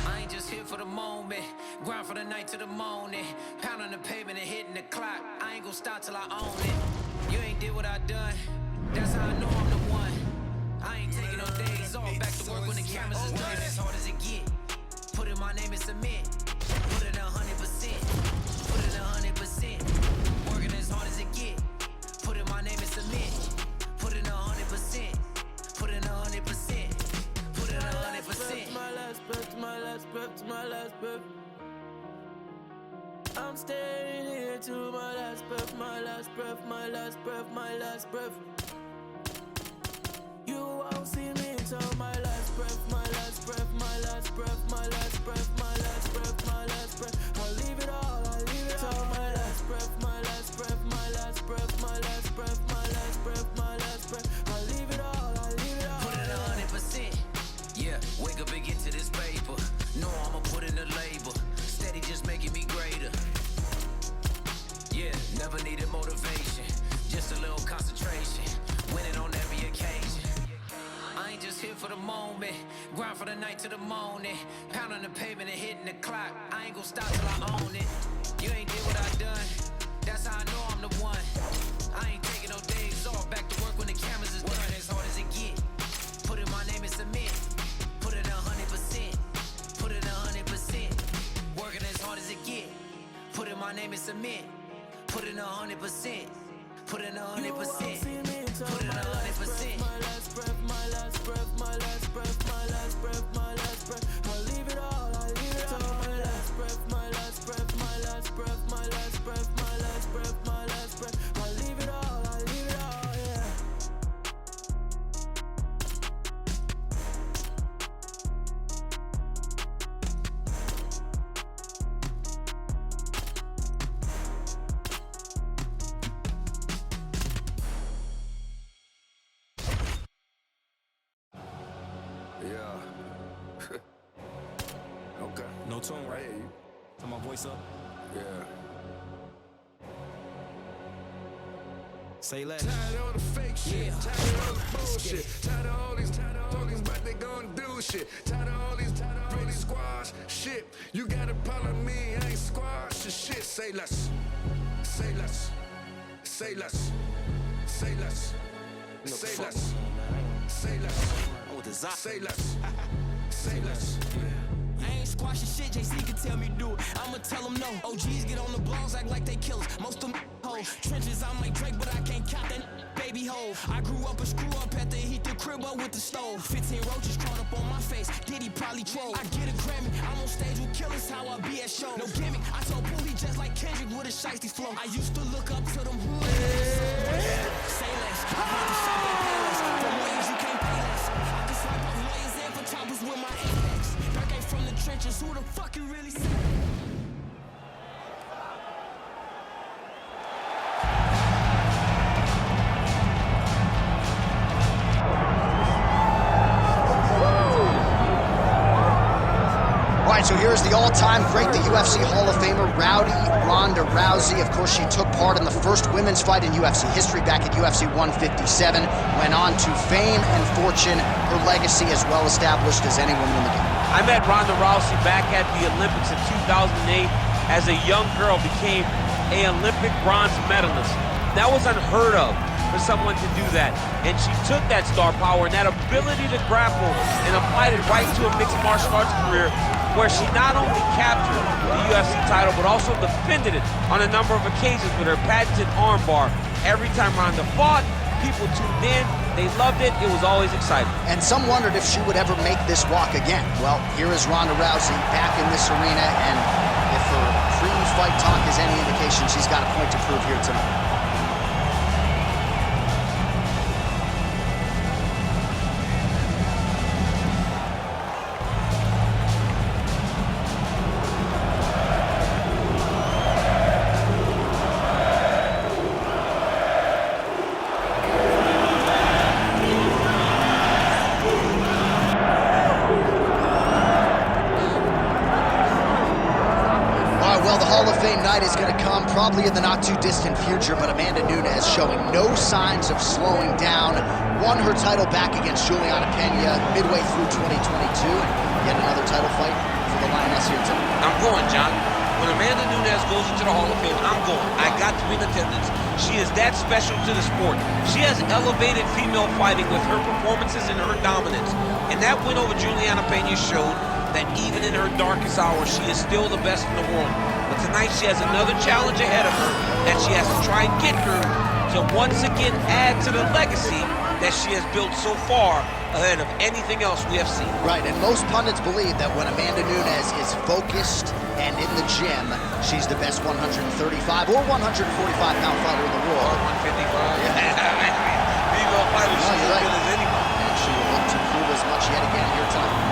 I ain't just here for the moment, grind for the night to the morning, pound on the pavement and hitting the clock. I ain't gon' stop till I own it. You ain't did what I done, that's how I know I'm the one. I ain't taking no days off, back to work when the cameras is done. As hard as it get, put in my name and submit. Put it 100%, put it 100%. Working as hard as it get, put in my name and submit. Put it 100%, put it 100%. Put it 100%. My last breath, my last breath, my last breath. I'm staying here to my last breath, my last breath, my last breath, my last breath. You won't see me till my last breath, my last breath, my last breath, my last breath, my last breath, my last breath. I'll leave it all, I'll leave it all. My last breath, my last breath, my last breath, my last breath, my last breath, my last breath. I'll leave it all, I'll leave it all. Put it 100%. Yeah, wake up and get to this paper. Know I'ma put in the labor. Steady just making me greater. Yeah, never needed motivation. Just a little concentration. Winning on every occasion. I ain't just here for the moment, grind for the night to the morning, pound on the pavement and hitting the clock. I ain't gon' stop till I own it. You ain't did what I done, that's how I know I'm the one. I ain't taking no days off, back to work when the cameras is done. As hard as it get, put in my name and submit. Put it 100%, put it 100%. Working as hard as it get, put in my name and submit. Put it 100%, put it 100%. Put it 100%. My last breath, my last breath, my last breath, my last breath, my last breath. I'll leave it all, I'll leave it all. My last breath, my last breath, my last breath, my last breath, my last breath, my last breath. I'll leave it all, I'll leave it all, yeah. Yeah. Okay. No tone, right? Hey. Turn my voice up. Yeah. Say less. Tired of all the fake shit. Yeah. Tired of all the bullshit. Tired of all these, but they gon' do shit. Tired of all these squash shit. You gotta follow me, I ain't squash the shit. Say less. Say less. Say less. Say less. Say less. Say less. Say less. Say less. I ain't squashing shit, JC can tell me do it. I'ma tell them no. OGs get on the blogs, act like they killers. Most of them hoes. Trenches, I'm like Drake, but I can't count that baby hole. I grew up a screw up at the heat the crib up with the stove. 15 roaches crawled up on my face. Diddy probably troll. I get a Grammy, I'm on stage with killers, how I be at shows. No gimmick, I told Bully just like Kendrick with a shiesty flow. I used to look up to them hood. Say less, I heard the shop they pay less. From ways you can't pay less. I can swipe off lawyers and for choppers with my apex. Dirk ain't from the trenches, who the fuck you really say? So here's the all-time great, the UFC Hall of Famer, Ronda Rousey. Of course, she took part in the first women's fight in UFC history back at UFC 157. Went on to fame and fortune, her legacy as well established as any woman in the game. I met Ronda Rousey back at the Olympics in 2008. As a young girl, became an Olympic bronze medalist. That was unheard of for someone to do that. And she took that star power and that ability to grapple and applied it right to a mixed martial arts career, where she not only captured the UFC title, but also defended it on a number of occasions with her patented armbar. Every time Ronda fought, people tuned in, they loved it, it was always exciting. And some wondered if she would ever make this walk again. Well, here is Ronda Rousey back in this arena, and if her pre-fight talk is any indication, she's got a point to prove here tonight. night is going to come probably in the not-too-distant future, but Amanda Nunes showing no signs of slowing down. Won her title back against Juliana Pena midway through 2022. Yet another title fight for the Lioness here tonight. I'm going, John. When Amanda Nunes goes into the Hall of Fame, I'm going. I got to be in attendance. She is that special to the sport. She has elevated female fighting with her performances and her dominance. And that win over Juliana Pena showed that even in her darkest hour, she is still the best in the world. But tonight she has another challenge ahead of her that she has to try and get through to once again add to the legacy that she has built so far ahead of anything else we have seen. Right, and most pundits believe that when Amanda Nunes is focused and in the gym, she's the best 135 or 145-pound fighter in the world. Or 155. Yeah. Female fighter, she's as good as anybody. And she will look to prove as much yet again here tonight.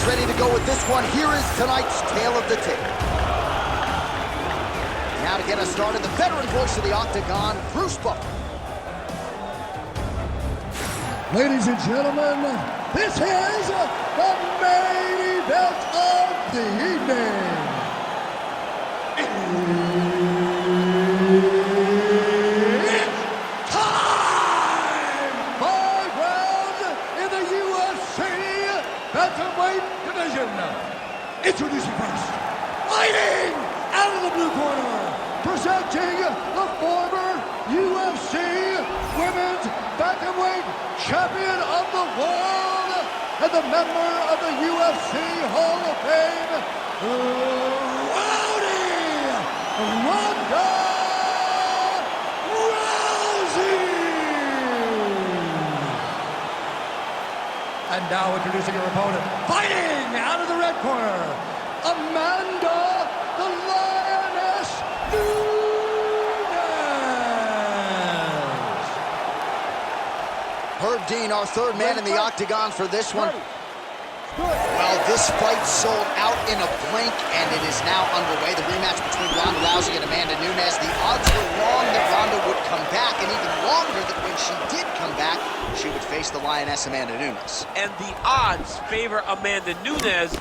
Ready to go with this one. Here is tonight's Tale of the Tape. Now to get us started, the veteran voice of the Octagon, Bruce Buffer. Ladies and gentlemen, this is the main event of the evening. It's time! 5 rounds in the UFC bantamweight division. Introducing first, fighting out of the blue corner, presenting the former UFC Women's Bantamweight Champion of the World and the member of the UFC Hall of Fame, Ronda Rousey. And now introducing her opponent, fighting out of the red corner, Amanda the Lioness Nunes. Herb Dean, our third man in the Octagon for this one. Well, this fight sold out in a blink, and it is now underway. The rematch between Ronda Rousey and Amanda Nunes. The odds were long that Ronda would come back, and even longer that when she did come back, she would face the Lioness Amanda Nunes. And the odds favor Amanda Nunes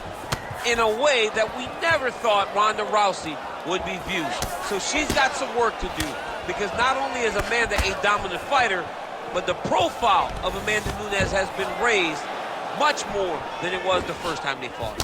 in a way that we never thought Ronda Rousey would be viewed. So she's got some work to do, because not only is Amanda a dominant fighter, but the profile of Amanda Nunes has been raised much more than it was the first time they fought.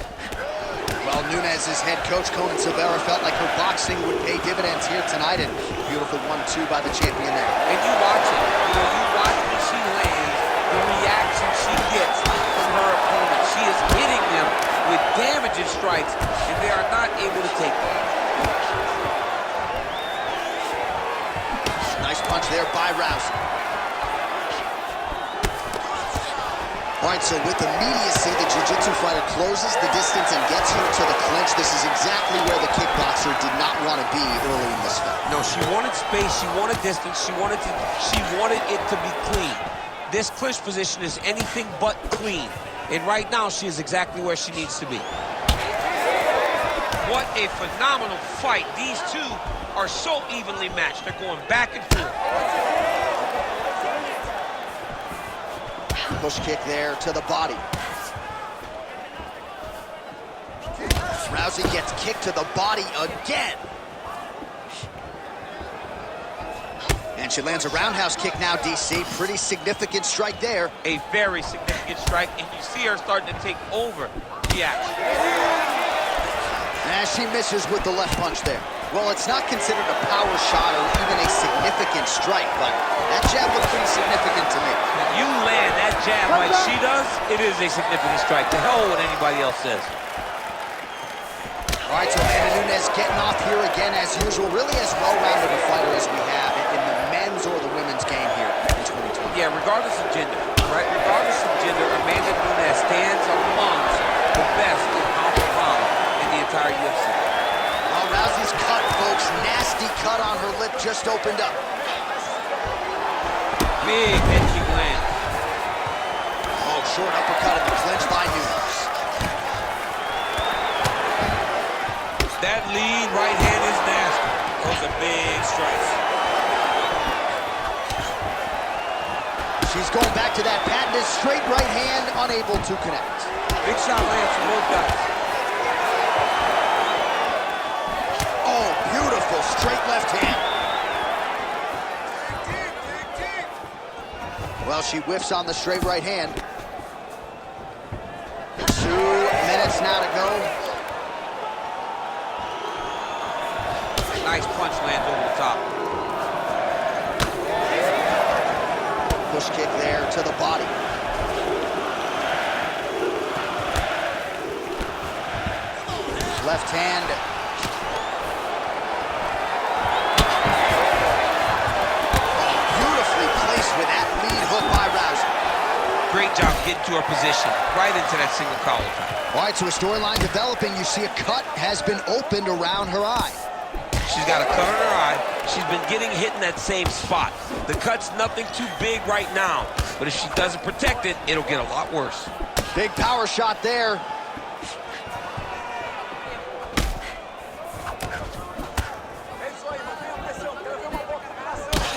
Well, Nunes' head coach, Conan Silveira, felt like her boxing would pay dividends here tonight, and beautiful 1-2 by the champion there. And you watch it. You know, you watch when she lands, the reaction she gets from her opponent. She is hitting them with damaging strikes, and they are not able to take them. Nice punch there by Rousey. All right, so with immediacy, the jiu-jitsu fighter closes the distance and gets her to the clinch. This is exactly where the kickboxer did not want to be early in this fight. No, she wanted space, she wanted distance, she wanted it to be clean. This clinch position is anything but clean. And right now, she is exactly where she needs to be. What a phenomenal fight. These two are so evenly matched. They're going back and forth. Push kick there to the body. Rousey gets kicked to the body again. And she lands a roundhouse kick now, DC. Pretty significant strike there. A very significant strike, and you see her starting to take over the action. And she misses with the left punch there. Well, it's not considered a power shot or even a significant strike, but that jab looked pretty significant to me. If you land that jab like she does, it is a significant strike. To hell with what anybody else says. All right, so Amanda Nunes getting off here again as usual. Really as well-rounded a fighter as we have in the men's or the women's game here in 2020. Yeah, regardless of gender, right? Regardless of gender, Amanda Nunes stands amongst the best in pound for pound in the entire UFC. Well, Rousey's cut, folks. Nasty cut on her lip just opened up. Big head kick lands. Oh, short uppercut in the clinch by Nunes. That lead right hand going back to that patented straight right hand, unable to connect. Big shot lands from both guys. Oh, beautiful straight left hand. Well, she whiffs on the straight right hand. 2 minutes now to go. Nice punch lands over the top. Push kick there to the body. Left hand. Oh, beautifully placed with that lead hook by Rousey. Great job getting to her position, right into that single collar. All right, so a storyline developing. You see a cut has been opened around her eye. She's got a cut on her eye. She's been getting hit in that same spot. The cut's nothing too big right now, but if she doesn't protect it, it'll get a lot worse. Big power shot there.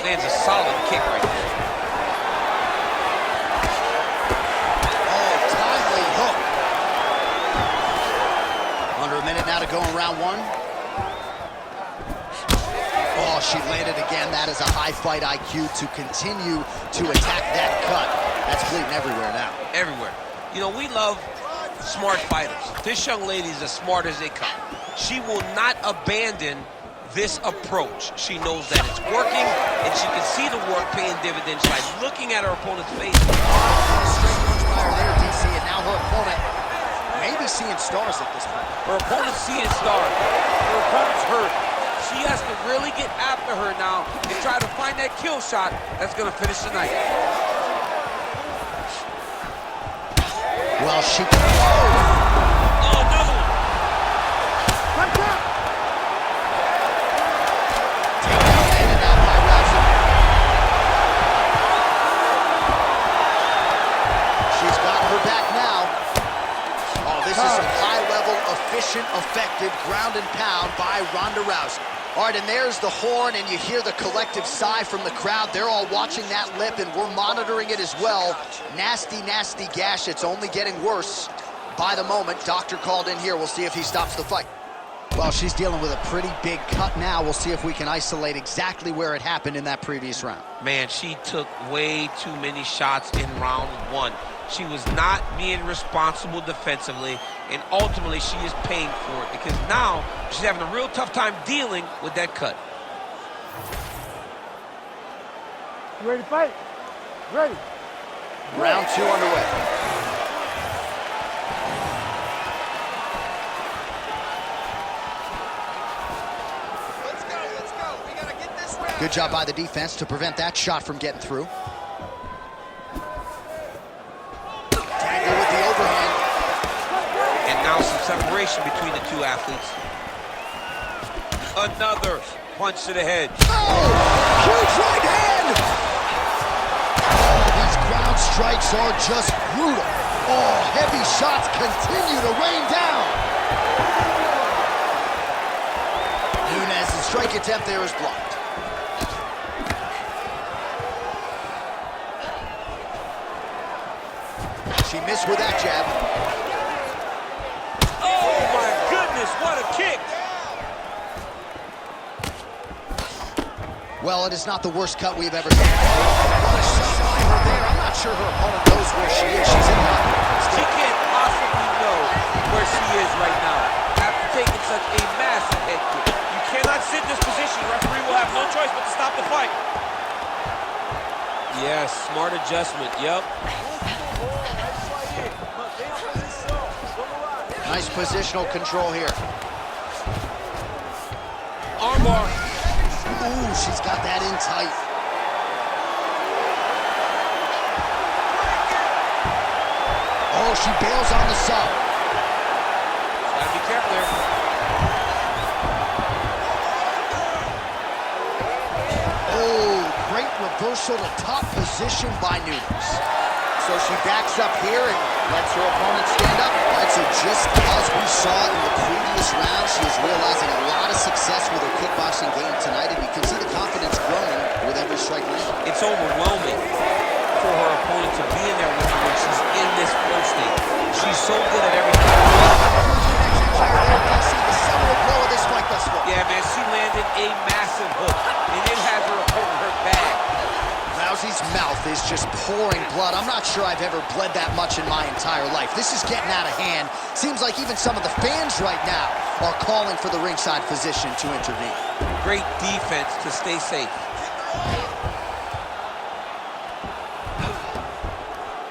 Lands a solid kick right there. Oh, timely hook. Under a minute now to go in round 1. Oh, she landed again. That is a high fight IQ to continue to attack that cut. That's bleeding everywhere now. Everywhere. You know, we love smart fighters. This young lady is as smart as they come. She will not abandon this approach. She knows that it's working, and she can see the work paying dividends by looking at her opponent's face. Straight punch by her there, DC, and now her opponent may be seeing stars at this point. Her opponent's seeing stars. Her opponent's hurt. She has to really get after her now and try to find that kill shot that's going to finish the night. Well, she... Oh, another one. Landed out by Rousey. She's got her back now. Oh, this is some high-level, efficient, effective ground and pound by Ronda Rousey. All right, and there's the horn, and you hear the collective sigh from the crowd. They're all watching that lip, and we're monitoring it as well. Nasty, nasty gash. It's only getting worse by the moment. Doctor called in here. We'll see if he stops the fight. Well, she's dealing with a pretty big cut now. We'll see if we can isolate exactly where it happened in that previous round. Man, she took way too many shots in round 1. She was not being responsible defensively, and ultimately she is paying for it because now she's having a real tough time dealing with that cut. You ready to fight? Ready. Round 2 underway. Let's go. We gotta get this round. Good job by the defense to prevent that shot from getting through. Tango with the overhand. And now some separation between the two athletes. Another punch to the head. Oh, huge right hand! Oh, these ground strikes are just brutal. Oh, heavy shots continue to rain down. Nunez's strike attempt there is blocked. She missed with that jab. Oh my goodness, what a kick! Well, it is not the worst cut we've ever seen. I'm not sure her opponent knows where she is. She's in the... She can't possibly know where she is right now after taking such a massive head kick. You cannot sit in this position. The referee will have no choice but to stop the fight. Yes, smart adjustment, yep. Nice positional control here. Armbar. Ooh, she's got that in tight. Oh, she bails on the sub. Gotta be careful there. Oh, great reversal to top position by Nunez. So she backs up here and lets her opponent stand up. All right, so just as we saw in the previous round, she is realizing a lot of success with her kickboxing game tonight, and you can see the confidence growing with every strike landed. It's overwhelming. for her opponent to be in there with her when she's in this flow state. She's so good at everything. Yeah, man, she landed a massive hook, and it has her opponent hurt bad. Rousey's mouth is just pouring blood. I'm not sure I've ever bled that much in my entire life. This is getting out of hand. Seems like even some of the fans right now are calling for the ringside physician to intervene. Great defense to stay safe.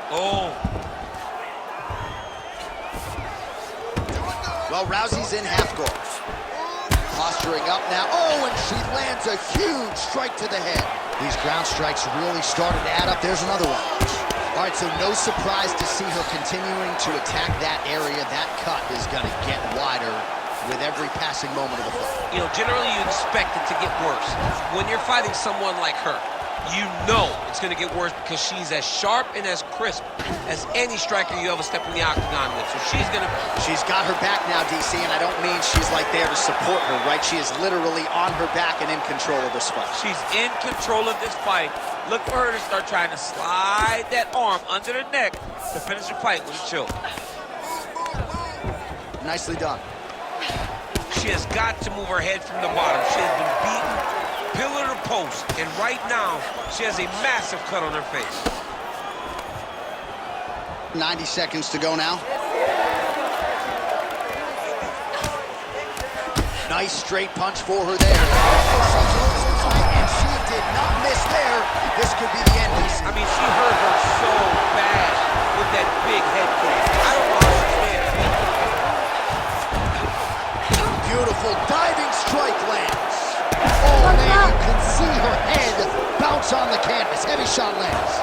Oh. Well, Rousey's in half guard. Posturing up now. Oh, and she lands a huge strike to the head. These ground strikes really started to add up. There's another one. All right, so no surprise to see her continuing to attack that area. That cut is going to get wider with every passing moment of the fight. You know, generally you expect it to get worse. When you're fighting someone like her, you know it's going to get worse because she's as sharp and as crisp as any striker you ever step in the octagon with. So she's got her back now, DC, and I don't mean she's like there to support her, right? She is literally on her back and in control of this fight. She's in control of this fight. Look for her to start trying to slide that arm under the neck to finish the fight with a choke. Nicely done. She has got to move her head from the bottom. She has been beaten pillar to post, and right now she has a massive cut on her face. 90 seconds to go now. Nice straight punch for her there. And she did not miss there. This could be the end. I mean, she hurt her so bad with that big head kick. I don't know how she stands. Beautiful diving strike lands. Oh, man, you can see her head bounce on the canvas. Heavy shot lands.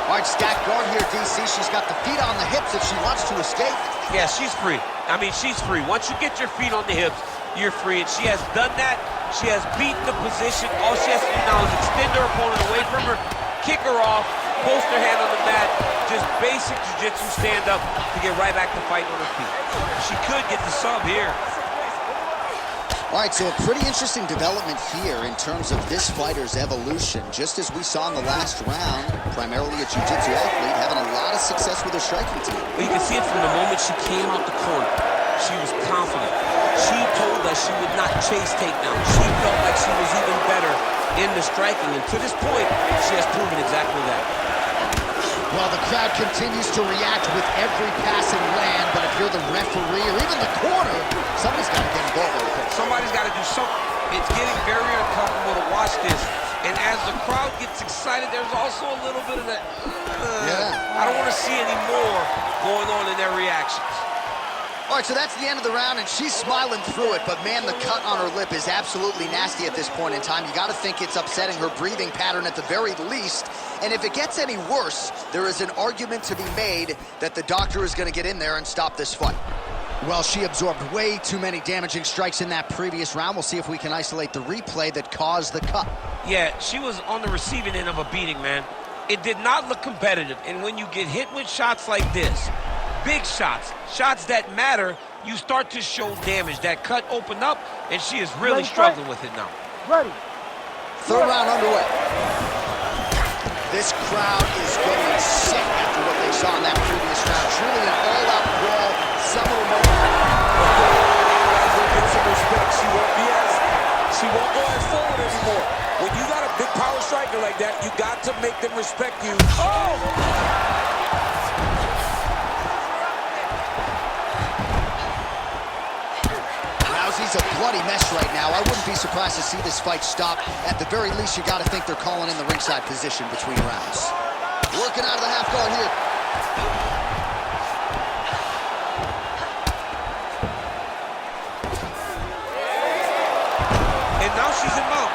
All right, stacked guard here, DC. She's got the feet on the hips if she wants to escape. Yeah, she's free. I mean, she's free. Once you get your feet on the hips, you're free. And she has done that. She has beaten the position. All she has to do now is extend her opponent away from her, kick her off, post her hand on the mat. Just basic jiu-jitsu stand-up to get right back to fighting on her feet. She could get the sub here. All right, so a pretty interesting development here in terms of this fighter's evolution. Just as we saw in the last round, primarily a jiu-jitsu athlete, having a lot of success with her striking team. Well, you can see it from the moment she came out the corner. She was confident. She told us she would not chase takedowns. She felt like she was even better in the striking, and to this point, she has proven exactly that. Well, the crowd continues to react with every passing land, but if you're the referee or even the corner, somebody's got to get involved with it. Somebody's got to do something. It's getting very uncomfortable to watch this, and as the crowd gets excited, there's also a little bit of that, I don't want to see any more going on in their reactions. All right, so that's the end of the round, and she's smiling through it, but man, the cut on her lip is absolutely nasty at this point in time. You got to think it's upsetting her breathing pattern at the very least, and if it gets any worse, there is an argument to be made that the doctor is going to get in there and stop this fight. Well, she absorbed way too many damaging strikes in that previous round. We'll see if we can isolate the replay that caused the cut. Yeah, she was on the receiving end of a beating, man. It did not look competitive, and when you get hit with shots like this, big shots, shots that matter, you start to show damage. That cut opened up, and she is really struggling with it now. Ready. Third round underway. This crowd is going sick after what they saw in that previous round. Truly an all-out brawl. Some of them get some respect. She won't go as forward anymore. When you got a big power striker like that, you got to make them respect you. Oh! Rousey's a bloody mess right now. I wouldn't be surprised to see this fight stop. At the very least, you got to think they're calling in the ringside position between rounds. Working out of the half guard here. And now she's in mount.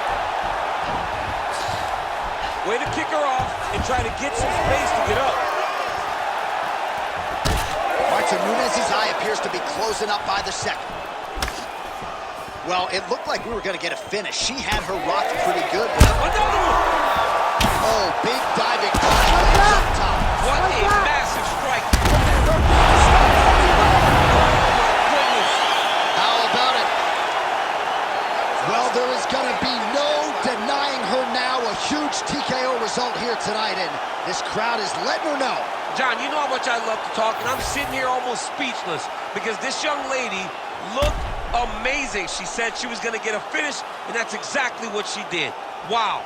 Way to kick her off and try to get some space to get up. All right, so Nunez's eye appears to be closing up by the second. Well, it looked like we were going to get a finish. She had her rocked pretty good. Another one! Oh, big diving up top. What a massive strike. How about it? Well, there is going to be no denying her now. A huge TKO result here tonight, and how much I love to talk, and I'm sitting here almost speechless because this young lady looked amazing. She said she was going to get a finish, and that's exactly what she did. Wow.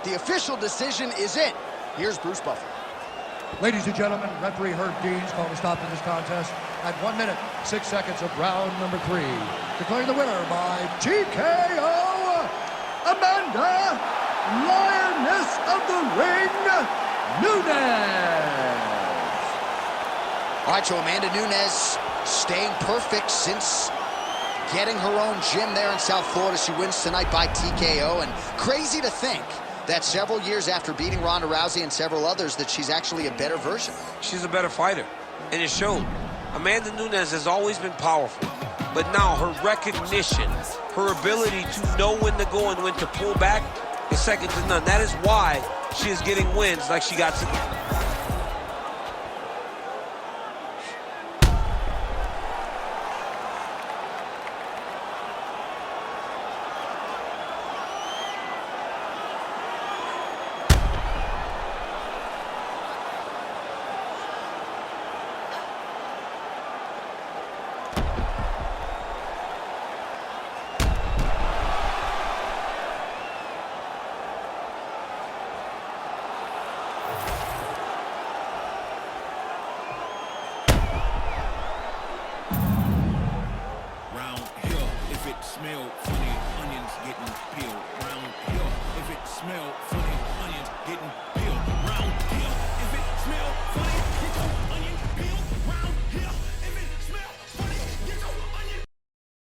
The official decision is in. Here's Bruce Buffer. Ladies and gentlemen, referee Herb Deans calling a stop to this contest at 1 minute, 6 seconds of round number 3. Declaring the winner by TKO, Amanda, Lioness of the Ring, Nunes. All right, so Amanda Nunes staying perfect since getting her own gym there in South Florida. She wins tonight by TKO, and crazy to think that several years after beating Ronda Rousey and several others that she's actually a better version. She's a better fighter, and it showed. Amanda Nunes has always been powerful, but now her recognition, her ability to know when to go and when to pull back is second to none. That is why she is getting wins like she got tonight. Smell funny, onions getting peeled. Round here, if it smell funny, onions getting peeled.